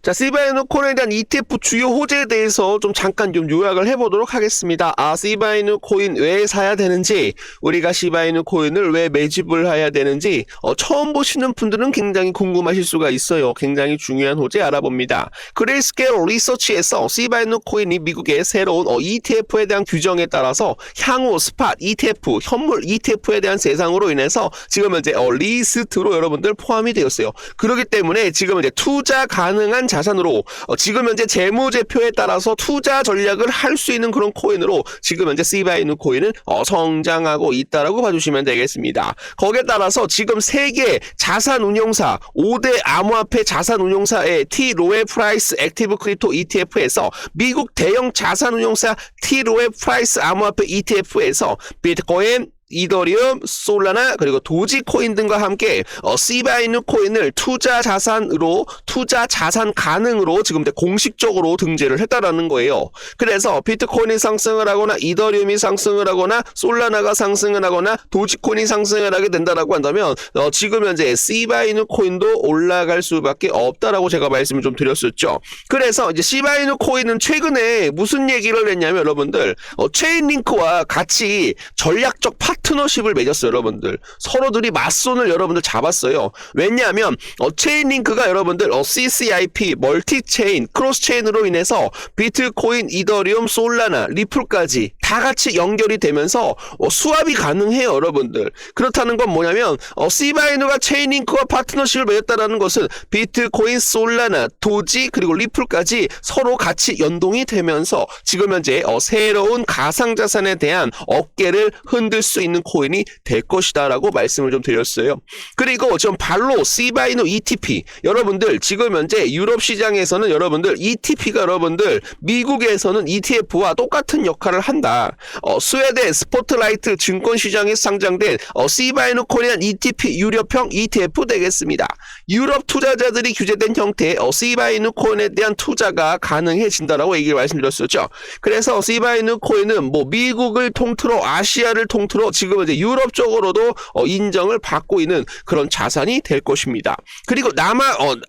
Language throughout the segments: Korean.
자, 시바이누 코인에 대한 ETF 주요 호재에 대해서 좀 잠깐 좀 요약을 해보도록 하겠습니다. 시바이누 코인 왜 사야 되는지, 우리가 시바이누 코인을 왜 매집을 해야 되는지 처음 보시는 분들은 굉장히 궁금하실 수가 있어요. 굉장히 중요한 호재 알아봅니다. 그레이스케일 리서치에서 시바이누 코인이 미국의 새로운 ETF에 대한 규정에 따라서 향후 스팟 ETF, 현물 ETF에 대한 세상으로 인해서 지금 현재 리스트로 여러분들 포함이 되었어요. 그렇기 때문에 지금 이제 투자 가능한 자산으로 지금 현재 재무제표에 따라서 투자 전략을 할 수 있는 그런 코인으로 지금 현재 시바이누 코인은 성장하고 있다라고 봐주시면 되겠습니다. 거기에 따라서 지금 세계 자산운용사 5대 암호화폐 자산운용사의 T 로에 프라이스 액티브 크립토 ETF에서 미국 대형 자산운용사 T 로에 프라이스 암호화폐 ETF에서 비트코인, 이더리움, 솔라나 그리고 도지코인 등과 함께 시바이누 코인을 투자 자산으로 투자 자산 가능으로 지금 공식적으로 등재를 했다라는 거예요. 그래서 비트코인이 상승을 하거나 이더리움이 상승을 하거나 솔라나가 상승을 하거나 도지코인이 상승을 하게 된다라고 한다면 지금 현재 시바이누 코인도 올라갈 수밖에 없다라고 제가 말씀을 좀 드렸었죠. 그래서 이제 시바이누 코인은 최근에 무슨 얘기를 했냐면 여러분들 체인링크와 같이 전략적 파트너십을 맺었어요. 여러분들 서로들이 맞손을 여러분들 잡았어요. 왜냐하면 체인링크가 여러분들 CCIP, 멀티체인, 크로스체인으로 인해서 비트코인, 이더리움, 솔라나, 리플까지 다 같이 연결이 되면서 수합이 가능해요. 여러분들 그렇다는 건 뭐냐면 시바이누가 체인링크와 파트너십을 맺었다는 것은 비트코인, 솔라나, 도지 그리고 리플까지 서로 같이 연동이 되면서 지금 현재 새로운 가상자산에 대한 어깨를 흔들 수 있는 코인이 될 것이다 라고 말씀을 좀 드렸어요. 그리고 좀 발로 시바이누 ETP 여러분들 지금 현재 유럽 시장에서는 여러분들 ETP가 여러분들 미국에서는 ETF와 똑같은 역할을 한다. 스웨덴 스포트라이트 증권시장에 상장된 시바이누 코리안 ETP 유럽형 ETF 되겠습니다. 유럽 투자자들이 규제된 형태의 시바이누 코인에 대한 투자가 가능해진다라고 얘기를 말씀드렸었죠. 그래서 시바이누 코인은 뭐 미국을 통틀어 아시아를 통틀어 지금 이제 유럽 쪽으로도 인정을 받고 있는 그런 자산이 될 것입니다. 그리고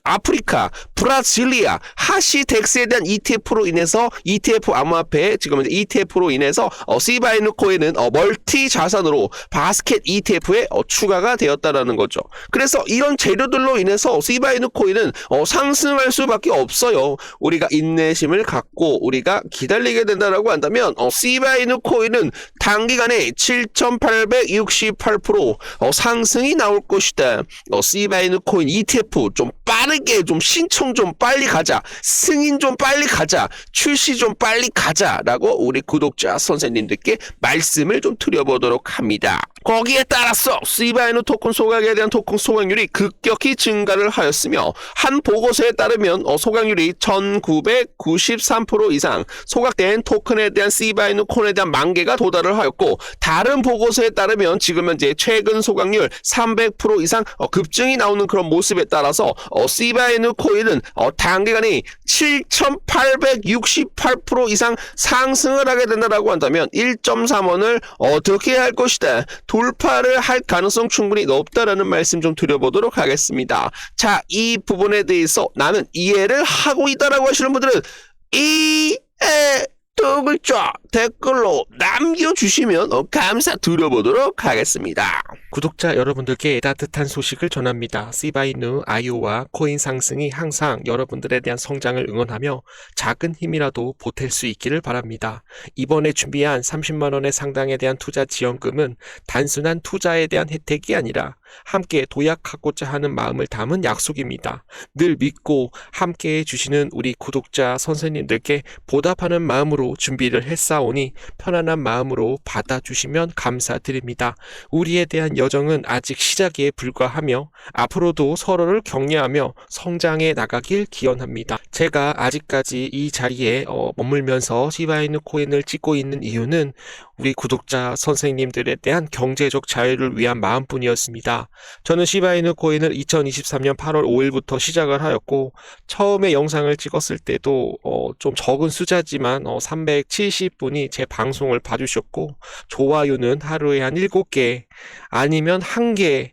아프리카, 브라질리아, 하시덱스에 대한 ETF로 인해서 ETF 암호화폐 지금 이제 ETF로 인해서 시바이누 코인은 멀티 자산으로 바스켓 ETF에 추가가 되었다라는 거죠. 그래서 이런 재료들로 인해서 시바이누 코인은 상승할 수밖에 없어요. 우리가 인내심을 갖고 우리가 기다리게 된다라고 한다면 시바이누 코인은 단기간에 7,868% 상승이 나올 것이다. 시바이누 코인 ETF 좀 빠르게 좀 신청 좀 빨리 가자. 승인 좀 빨리 가자. 출시 좀 빨리 가자라고 우리 구독자 선생님들께 말씀을 좀 드려보도록 합니다. 거기에 따라서 시바이누 토큰 소각에 대한 토큰 소각률이 급격히 증가를 하였으며 한 보고서에 따르면 소각률이 1993% 이상 소각된 토큰에 대한 시바이누 코인에 대한 만개가 도달을 하였고 다른 보고서에 따르면 지금 현재 최근 소각률 300% 이상 급증이 나오는 그런 모습에 따라서 시바이누 코인은 단기간에 7,868% 이상 상승을 하게 된다라고 한다면 1.3원을 어떻게 할 것이다. 돌파를 할 가능성 충분히 높다라는 말씀 좀 드려보도록 하겠습니다. 자, 이 부분에 대해서 나는 이해를 하고 있다라고 하시는 분들은 이해 두 글자 댓글로 남겨주시면 감사드려보도록 하겠습니다. 구독자 여러분들께 따뜻한 소식을 전합니다. 시바이누 IO와 코인 상승이 항상 여러분들에 대한 성장을 응원하며 작은 힘이라도 보탤 수 있기를 바랍니다. 이번에 준비한 30만원의 상당에 대한 투자 지원금은 단순한 투자에 대한 혜택이 아니라 함께 도약하고자 하는 마음을 담은 약속입니다. 늘 믿고 함께 해주시는 우리 구독자 선생님들께 보답하는 마음으로 준비를 했사오니 편안한 마음으로 받아주시면 감사드립니다. 우리에 대한 여정은 아직 시작에 불과하며 앞으로도 서로를 격려하며 성장해 나가길 기원합니다. 제가 아직까지 이 자리에 머물면서 시바이누 코인을 찍고 있는 이유는 우리 구독자 선생님들에 대한 경제적 자유를 위한 마음뿐이었습니다. 저는 시바이누 코인을 2023년 8월 5일부터 시작을 하였고 처음에 영상을 찍었을 때도 좀 적은 숫자지만 370분이 제 방송을 봐주셨고 좋아요는 하루에 한 7개 아니면 1개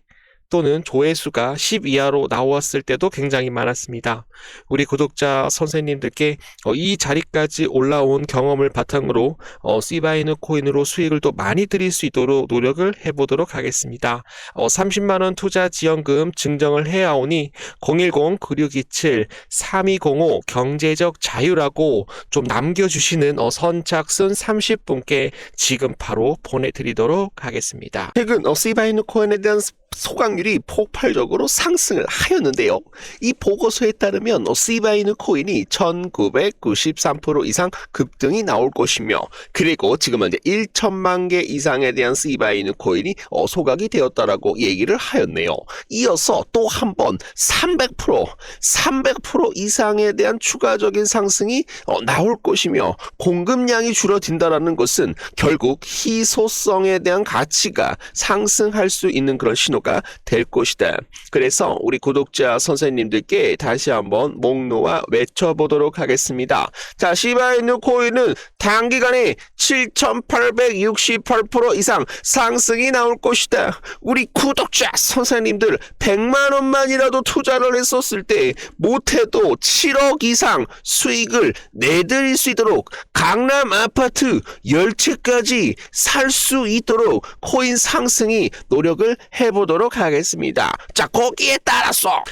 또는 조회수가 10 이하로 나왔을 때도 굉장히 많았습니다. 우리 구독자 선생님들께 이 자리까지 올라온 경험을 바탕으로 씨바이누 코인으로 수익을 또 많이 드릴 수 있도록 노력을 해보도록 하겠습니다. 30만원 투자 지원금 증정을 해야오니 010-9627-3205 경제적 자유라고 좀 남겨주시는 선착순 30분께 지금 바로 보내드리도록 하겠습니다. 최근 씨바이누 코인에 대한 소각률이 폭발적으로 상승을 하였는데요. 이 보고서에 따르면 씨바이누 코인이 1993% 이상 급등이 나올 것이며, 그리고 지금 현재 1천만 개 이상에 대한 씨바이누 코인이 소각이 되었다라고 얘기를 하였네요. 이어서 또 한 번 300% 이상에 대한 추가적인 상승이 나올 것이며, 공급량이 줄어든다라는 것은 결국 희소성에 대한 가치가 상승할 수 있는 그런 신호가 될 것이다. 그래서 우리 구독자 선생님들께 다시 한번 목 놓아 외쳐보도록 하겠습니다. 자, 씨바이누 코인은 단기간에 7,868% 이상 상승이 나올 것이다. 우리 구독자 선생님들 100만 원만이라도 투자를 했었을 때 못해도 7억 이상 수익을 내드릴 수 있도록 강남 아파트 10채까지 살 수 있도록 코인 상승이 노력을 해보도록 하겠습니다. 자, 거기에 따라서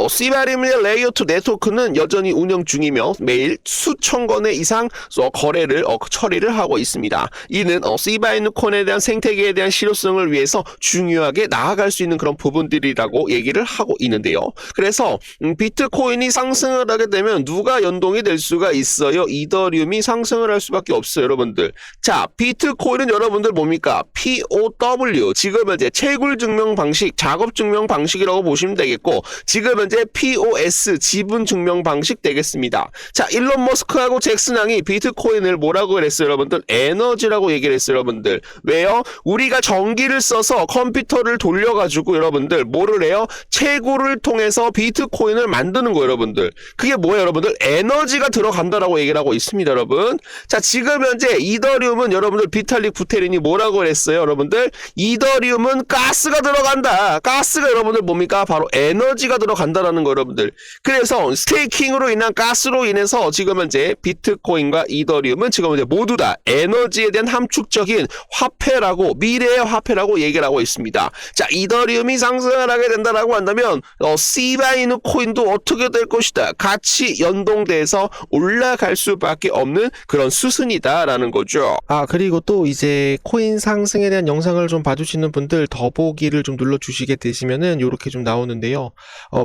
씨바이누 레이어2 네트워크는 여전히 운영 중이며 매일 수천 건의 이상 거래를 처리를 하고 있습니다. 이는 씨바이누 코인에 대한 생태계에 대한 실효성을 위해서 중요하게 나아갈 수 있는 그런 부분들이라고 얘기를 하고 있는데요. 그래서 비트코인이 상승을 하게 되면 누가 연동이 될 수가 있어요? 이더리움이 상승을 할 수밖에 없어요, 여러분들. 자, 비트코인은 여러분들 뭡니까? POW, 지금 현재 채굴 증명 방식, 작업 증명 방식이라고 보시면 되겠고, 지금 현재 POS, 지분 증명 방식 되겠습니다. 자, 일론 머스크하고 잭슨 양이 비트코인을 뭐라고 그랬어요, 여러분들? 에너지라고 얘기를 했어요, 여러분들. 왜요? 우리가 전기를 써서 컴퓨터를 돌려가지고 여러분들 뭐를 해요? 채굴을 통해서 비트코인을 만드는 거예요, 여러분들. 그게 뭐예요, 여러분들? 에너지가 들어간다라고 얘기를 하고 있습니다, 여러분. 자, 지금 현재 이더리움은 여러분들 비탈릭 부테린이 뭐라고 그랬어요, 여러분들? 이더리움은 가스가 들어간다. 가스가 여러분들 뭡니까? 바로 에너지가 들어간다라는 거, 여러분들. 그래서 스테이킹으로 인한 가스로 인해서 지금 현재 비트코인과 이더리움은 지금 현재 모두 다 에너지에 대한 함축적인 화폐라고, 미래의 화폐라고 얘기를 하고 있습니다. 자, 이더리움이 상승을 하게 된다라고 한다면 씨바이누 코인도 어떻게 될 것이다. 같이 연동돼서 올라갈 수밖에 없는 그런 수순이다라는 거죠. 그리고 또 이제 코인 상승에 대한 영상을 좀 봐주시는 분들 더보기를 좀 눌러주시게 되시면은 요렇게 좀 나오는데요.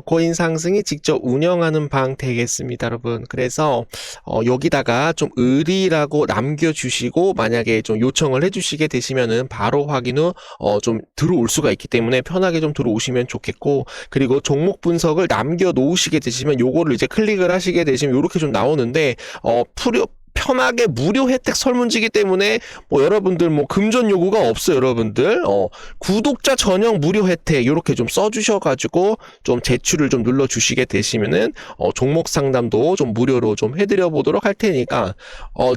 코인 상승이 직접 운영하는 방 되겠습니다, 여러분. 그래서 여기다가 좀 의리라고 남겨주시고 만약에 좀 요청을 해주시게 되시면은 바로 확인 후 좀 들어올 수가 있기 때문에 편하게 좀 들어오시면 좋겠고, 그리고 종목 분석을 남겨 놓으시게 되시면 요거를 이제 클릭을 하시게 되시면 요렇게 좀 나오는데 편하게 무료 혜택 설문지기 때문에 여러분들 금전 요구가 없어요, 여러분들. 구독자 전용 무료 혜택 요렇게 좀 써주셔가지고 좀 제출을 좀 눌러주시게 되시면은 종목 상담도 좀 무료로 좀 해드려 보도록 할 테니까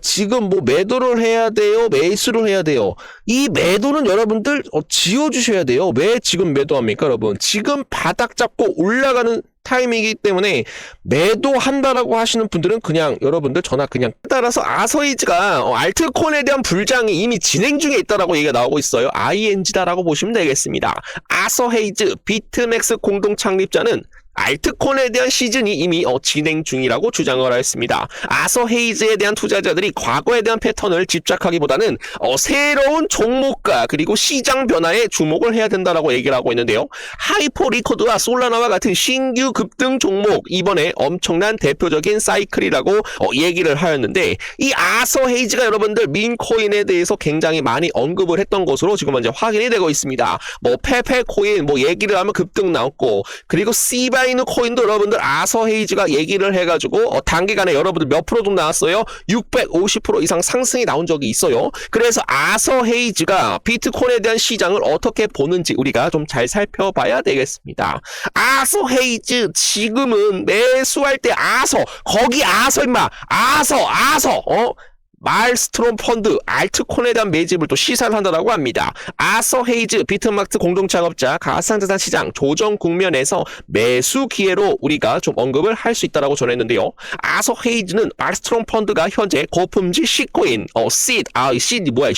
지금 매도를 해야 돼요, 매수를 해야 돼요. 이 매도는 여러분들 지워주셔야 돼요. 왜 지금 매도합니까, 여러분? 지금 바닥 잡고 올라가는 타임이기 때문에 매도한다라고 하시는 분들은 그냥 여러분들 전화 그냥. 따라서 아서헤이즈가 알트코인에 대한 불장이 이미 진행 중에 있다라고 얘기가 나오고 있어요. ING다라고 보시면 되겠습니다. 아서헤이즈 비트맥스 공동 창립자는 알트코인에 대한 시즌이 이미 진행 중이라고 주장을 했습니다. 아서헤이즈에 대한 투자자들이 과거에 대한 패턴을 집착하기보다는 새로운 종목과 그리고 시장 변화에 주목을 해야 된다라고 얘기를 하고 있는데요. 하이퍼리코드와 솔라나와 같은 신규 급등 종목, 이번에 엄청난 대표적인 사이클이라고 얘기를 하였는데, 이 아서헤이즈가 여러분들 민코인에 대해서 굉장히 많이 언급을 했던 것으로 지금 현재 확인이 되고 있습니다. 페페코인 얘기를 하면 급등 나왔고, 그리고 씨바이누 코인도 여러분들 아서헤이즈가 얘기를 해가지고 단기간에 여러분들 몇 프로 좀 나왔어요? 650% 이상 상승이 나온 적이 있어요. 그래서 아서헤이즈가 비트코인에 대한 시장을 어떻게 보는지 우리가 좀 잘 살펴봐야 되겠습니다. 아서헤이즈 지금은 매수할 때 거기 임마, 말스트롬 펀드 알트콘에 대한 매집을 또 시사를 한다고 합니다. 아서 헤이즈 비트마트 공동작업자 가상자산 시장 조정 국면에서 매수 기회로 우리가 좀 언급을 할 수 있다라고 전했는데요. 아서 헤이즈는 말스트롬 펀드가 현재 고품질 시코인 시드 뭐야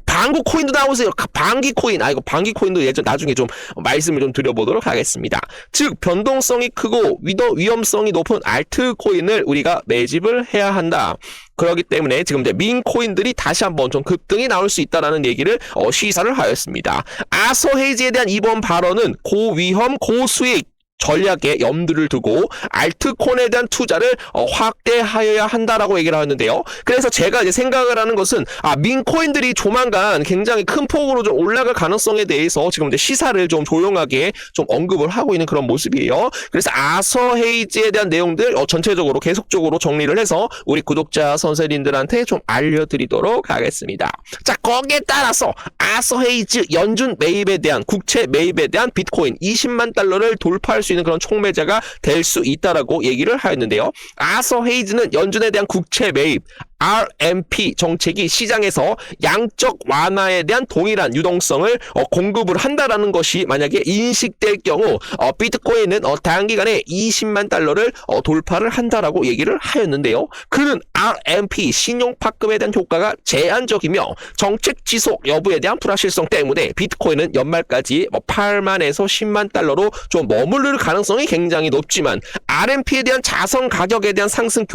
방구 코인도 나오세요. 방기 코인. 이거 방기 코인도 나중에 좀 말씀을 좀 드려보도록 하겠습니다. 즉 변동성이 크고 위험성이 높은 알트 코인을 우리가 매집을 해야 한다. 그렇기 때문에 지금 이제 민 코인들이 다시 한번 좀 급등이 나올 수 있다라는 얘기를 시사를 하였습니다. 아서 헤이즈에 대한 이번 발언은 고위험 고수익 전략에 염두를 두고 알트콘에 대한 투자를 확대하여야 한다라고 얘기를 하는데요. 그래서 제가 이제 생각을 하는 것은 민코인들이 조만간 굉장히 큰 폭으로 좀 올라갈 가능성에 대해서 지금 이제 시사를 좀 조용하게 좀 언급을 하고 있는 그런 모습이에요. 그래서 아서 헤이즈에 대한 내용들 전체적으로 계속적으로 정리를 해서 우리 구독자 선생님들한테 좀 알려드리도록 하겠습니다. 자, 거기에 따라서 아서 헤이즈 연준 매입에 대한 국채 매입에 대한 비트코인 20만 달러를 돌파할 수 있는 그런 총매자가 될 수 있다라고 얘기를 하였는데요. 아서 헤이즈는 연준에 대한 국채 매입 RMP 정책이 시장에서 양적 완화에 대한 동일한 유동성을 공급을 한다라는 것이 만약에 인식될 경우 비트코인은 단기간에 20만 달러를 돌파를 한다라고 얘기를 하였는데요. 그는 RMP 신용파급에 대한 효과가 제한적이며 정책 지속 여부에 대한 불확실성 때문에 비트코인은 연말까지 8만에서 10만 달러로 좀 머무를 가능성이 굉장히 높지만 RMP에 대한 자선 가격에 대한 상승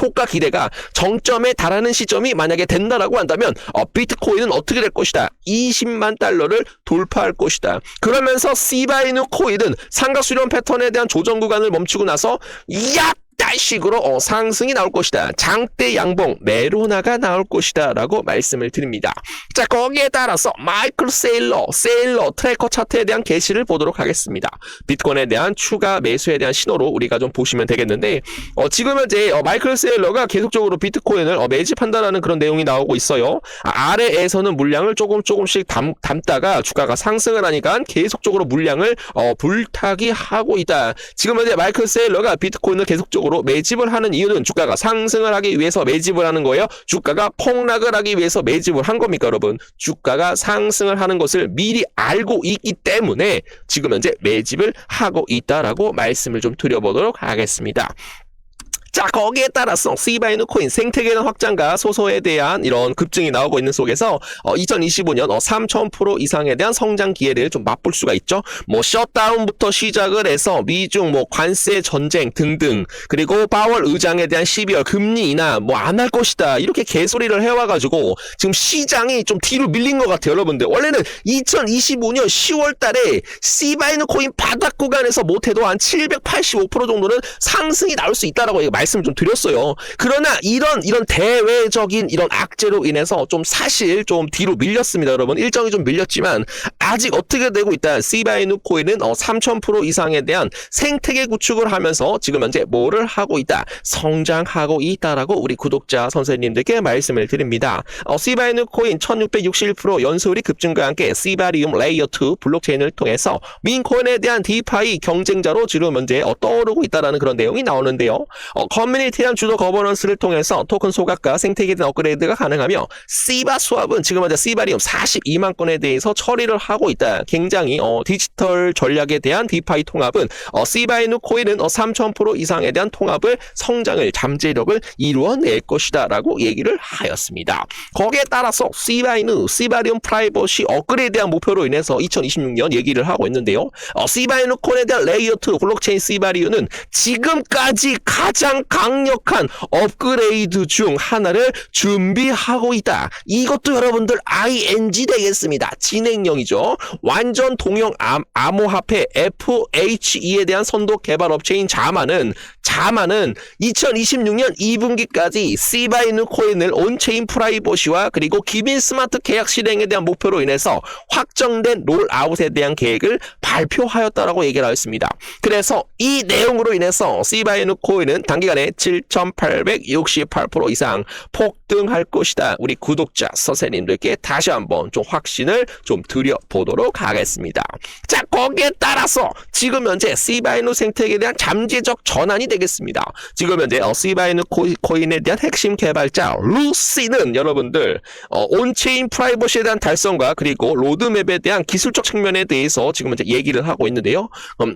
효과 기대가 정점에 달하는 시점이 만약에 된다라고 한다면 비트코인은 어떻게 될 것이다. 20만 달러를 돌파할 것이다. 그러면서 시바이누 코인은 상가 수렴 패턴에 대한 조정 구간을 멈추고 나서 식으로 상승이 나올 것이다. 장대 양봉 메로나가 나올 것이다 라고 말씀을 드립니다. 자, 거기에 따라서 마이클 세일러 트래커 차트에 대한 게시를 보도록 하겠습니다. 비트코인에 대한 추가 매수에 대한 신호로 우리가 좀 보시면 되겠는데 지금 현재 마이클 세일러가 계속적으로 비트코인을 매집한다라는 그런 내용이 나오고 있어요. 아래에서는 물량을 조금씩 담다가 주가가 상승을 하니까 계속적으로 물량을 불타기 하고 있다. 지금 현재 마이클 세일러가 비트코인을 계속적으로 매집을 하는 이유는 주가가 상승을 하기 위해서 매집을 하는 거예요. 주가가 폭락을 하기 위해서 매집을 한 겁니까, 여러분? 주가가 상승을 하는 것을 미리 알고 있기 때문에 지금 현재 매집을 하고 있다라고 말씀을 좀 드려보도록 하겠습니다. 자, 거기에 따라서 시바이누 코인 생태계는 확장과 소소에 대한 이런 급증이 나오고 있는 속에서 2025년 3,000% 이상에 대한 성장 기회를 좀 맛볼 수가 있죠. 셧다운부터 시작을 해서 미중 관세 전쟁 등등, 그리고 파월 의장에 대한 12월 금리 인하 안 할 것이다 이렇게 개소리를 해와가지고 지금 시장이 좀 뒤로 밀린 것 같아요. 여러분들 원래는 2025년 10월 달에 시바이누 코인 바닥 구간에서 못해도 한 785% 정도는 상승이 나올 수 있다라고 말씀을 좀 드렸어요. 그러나 이런 대외적인 이런 악재로 인해서 좀 사실 좀 뒤로 밀렸습니다. 여러분 일정이 좀 밀렸지만 아직 어떻게 되고 있다. 시바이누 코인은 3,000% 이상에 대한 생태계 구축을 하면서 지금 현재 뭐를 하고 있다. 성장하고 있다라고 우리 구독자 선생님들께 말씀을 드립니다. 시바이누 코인 1661% 연소율이 급증과 함께 시바리움 레이어 2 블록체인을 통해서 민코인에 대한 디파이 경쟁자로 지금 현재 떠오르고 있다라는 그런 내용이 나오는데요. 커뮤니티에 대한 주도 거버넌스를 통해서 토큰 소각과 생태계에 대한 업그레이드가 가능하며 시바 수합은 지금 현재 시바리움 42만 건에 대해서 처리를 하고 있다. 굉장히 디지털 전략에 대한 디파이 통합은 시바이누 코인은 3,000% 이상에 대한 통합을 성장을 잠재력을 이루어낼 것이다 라고 얘기를 하였습니다. 거기에 따라서 시바리움 프라이버시 업그레이드에 대한 목표로 인해서 2026년 얘기를 하고 있는데요. 시바이누 코인에 대한 레이어 2 블록체인 시바리움은 지금까지 가장 강력한 업그레이드 중 하나를 준비하고 있다. 이것도 여러분들 ING 되겠습니다. 진행형이죠. 완전 동형 암호화폐 FHE에 대한 선도 개발 업체인 자만은 2026년 2분기까지 시바이누 코인을 온체인 프라이버시와 그리고 기빈 스마트 계약 실행에 대한 목표로 인해서 확정된 롤아웃에 대한 계획을 발표하였다라고 얘기를 하였습니다. 그래서 이 내용으로 인해서 시바이누 코인은 단기간 단기간에 7,868% 이상 폭등할 것이다. 우리 구독자 선생님들께 다시 한번 좀 확신을 좀 드려보도록 하겠습니다. 자, 거기에 따라서 지금 현재 시바이누 생태계에 대한 잠재적 전환이 되겠습니다. 지금 현재 시바이누 코인에 대한 핵심 개발자 루시는 여러분들 온체인 프라이버시에 대한 달성과 그리고 로드맵에 대한 기술적 측면에 대해서 지금 현재 얘기를 하고 있는데요.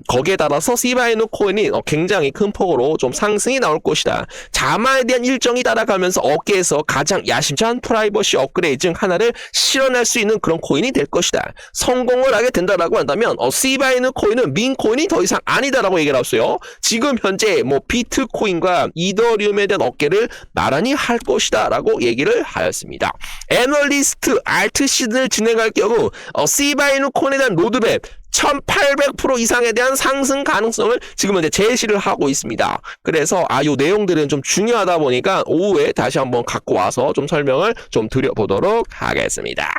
거기에 따라서 시바이누 코인이 굉장히 큰 폭으로 좀 상승이 나올 것이다. 자마에 대한 일정이 따라가면서 업계에서 가장 야심찬 프라이버시 업그레이드 중 하나를 실현할 수 있는 그런 코인이 될 것이다. 성공을 하게 된다라고 한다면 시바이누 코인은 민 코인이 더 이상 아니다라고 얘기를 했어요. 지금 현재 비트코인과 이더리움에 대한 업계를 나란히 할 것이다라고 얘기를 하였습니다. 애널리스트 알트 시즌을 진행할 경우 시바이누 코인에 대한 로드맵 1800% 이상에 대한 상승 가능성을 지금 현재 제시를 하고 있습니다. 그래서 요 내용들은 좀 중요하다 보니까 오후에 다시 한번 갖고 와서 좀 설명을 좀 드려보도록 하겠습니다.